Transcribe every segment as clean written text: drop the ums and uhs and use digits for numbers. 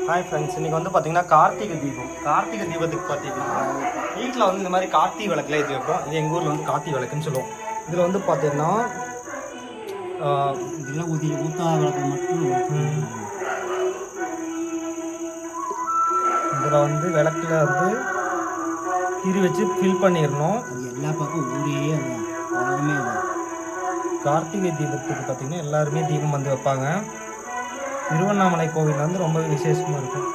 Hi friends, இன்றைக்கி வந்து பார்த்திங்கன்னா கார்த்திகை தீபம். கார்த்திகை தீபத்துக்கு பார்த்திங்கன்னா வீட்டில் வந்து இந்த மாதிரி கார்த்திகை விளக்குல ஏற்றி வைப்போம். இது எங்கள் ஊரில் வந்து கார்த்திகை விளக்குன்னு சொல்லுவோம். இதில் வந்து பார்த்திங்கன்னா இதெல்லாம் ஊற்றா விளக்கு மட்டும் இதில் வந்து விளக்கில் வந்து திரி வச்சு ஃபில் பண்ணிடணும். அது எல்லா பக்கம் ஊரே அதுதான், உலகமே அதுதான். கார்த்திகை தீபத்துக்கு பார்த்திங்கன்னா எல்லாருமே தீபம் வந்து வைப்பாங்க. திருவண்ணாமலை கோவில் வந்து ரொம்ப விசேஷமாக இருக்கும்.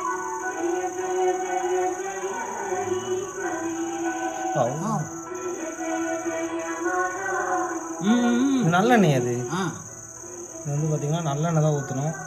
நல்லெண்ணெய் அது. இது வந்து பார்த்தீங்கன்னா நல்லெண்ணெய் தான் ஊற்றணும்.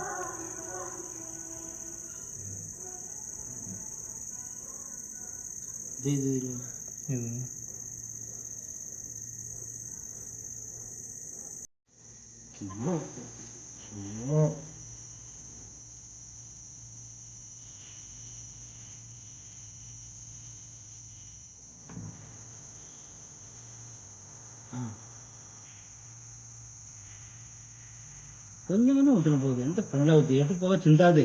கொஞ்சம் கொஞ்சம் ஊற்றணும் போகுது. எந்த பொங்கலை ஊற்றி எடுத்து போக சிந்தாது.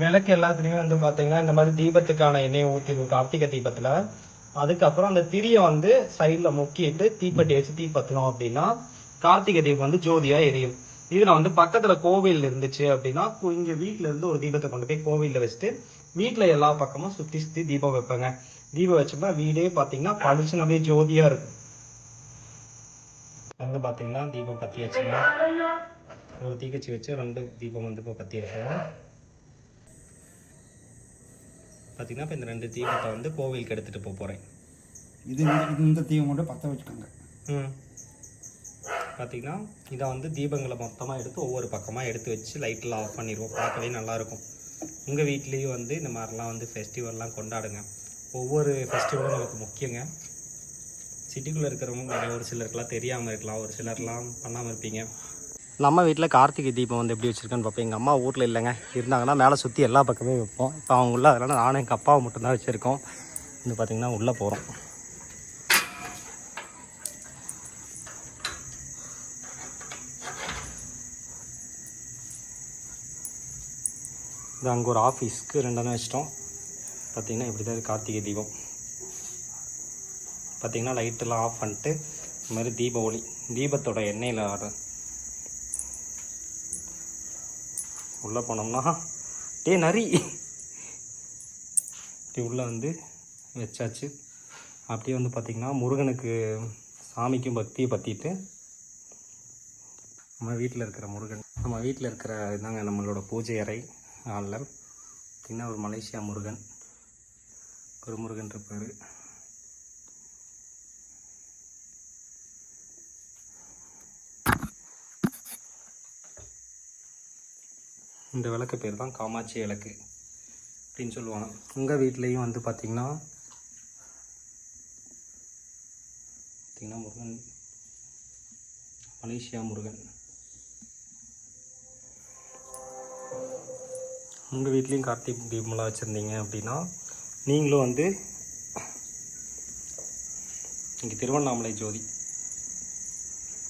விளக்கு எல்லாத்துலேயுமே வந்து பார்த்தீங்கன்னா இந்த மாதிரி தீபத்துக்கான எண்ணெயை ஊற்றிடும் கார்த்திகை தீபத்தில். அதுக்கப்புறம் அந்த திரியை வந்து சைடில் முக்கிட்டு தீப்பெட்டி வச்சு தீப்பற்றணும் அப்படின்னா கார்த்திகை தீபம் வந்து ஜோதியாக எரியும். இதில் வந்து பக்கத்தில் கோவில் இருந்துச்சு அப்படின்னா இங்கே வீட்டில் இருந்து ஒரு தீபத்தை கொண்டு போய் கோவிலில் வச்சுட்டு வீட்டில் எல்லா பக்கமும் சுற்றி சுற்றி தீபம் வைப்பாங்க. தீபம் வச்சோம்னா வீடே பார்த்தீங்கன்னா பளிச்சுன்னு அப்படியே ஜோதியாக இருக்கும். வந்து பார்த்தீங்கன்னா தீபம் பற்றி வச்சுன்னா ஒரு தீக்கச்சி வச்சு 2 தீபம் வந்து இப்போ பற்றி வைக்கணும். பார்த்தீங்கன்னா இப்போ இந்த 2 தீபத்தை வந்து கோவிலுக்கு எடுத்துகிட்டு போக போகிறேன். இந்த தீபம் மட்டும் பற்ற வச்சுக்கோங்க. பார்த்தீங்கன்னா இதை வந்து தீபங்களை மொத்தமாக எடுத்து ஒவ்வொரு பக்கமாக எடுத்து வச்சு லைட்டெலாம் ஆஃப் பண்ணிடுவோம். பார்க்கவே நல்லாயிருக்கும். உங்கள் வீட்லேயும் வந்து இந்த மாதிரிலாம் வந்து ஃபெஸ்டிவல்லாம் கொண்டாடுங்க. ஒவ்வொரு ஃபெஸ்டிவலும் நமக்கு முக்கியங்க. சிட்டிக்குள்ளே இருக்கிறவங்க நிறைய ஒரு சிலருக்குலாம் தெரியாமல் இருக்கலாம், ஒரு சிலர்லாம் பண்ணாமல் இருப்பீங்க. நம்ம வீட்டில் கார்த்திகை தீபம் வந்து எப்படி வச்சுருக்கேன்னு பார்ப்போம். எங்கள் அம்மா ஊரில் இல்லைங்க, இருந்தாங்கன்னா மேலே சுற்றி எல்லா பக்கமே வைப்போம். இப்போ அவங்க உள்ள அதனால் நானும் எங்கள் அப்பாவை மட்டும்தான் வச்சுருக்கோம். வந்து பார்த்திங்கன்னா உள்ளே போகிறோம். இது அங்கே ஒரு ஆஃபீஸ்க்கு 2 வச்சிட்டோம். பார்த்திங்கன்னா இப்படி தான் கார்த்திகை தீபம். பார்த்திங்கன்னா லைட்டெல்லாம் ஆஃப் பண்ணிட்டு இந்த மாதிரி தீப ஒளி தீபத்தோட எண்ணெயில் உள்ளே போனோம்னா நரி இப்படி உள்ளே வந்து வச்சாச்சு. அப்படியே வந்து பார்த்திங்கன்னா முருகனுக்கு சாமிக்கும் பக்தியை பற்றிட்டு நம்ம வீட்டில் இருக்கிற முருகன், நம்ம வீட்டில் இருக்கிற இதாங்க நம்மளோட பூஜை அறை. ஆளில் பார்த்திங்கன்னா ஒரு மலேசியா முருகன், ஒரு முருகன் இருப்பார். இந்த விளக்கு பேர் தான் காமாட்சி விளக்கு அப்படின்னு சொல்லுவாங்க. உங்கள் வீட்லேயும் வந்து பார்த்திங்கன்னா முருகன், மலேசியா முருகன். உங்கள் வீட்லேயும் கார்த்திகை தீபம்லாம் வச்சுருந்தீங்க அப்படின்னா நீங்களும் வந்து இங்கே திருவண்ணாமலை ஜோதி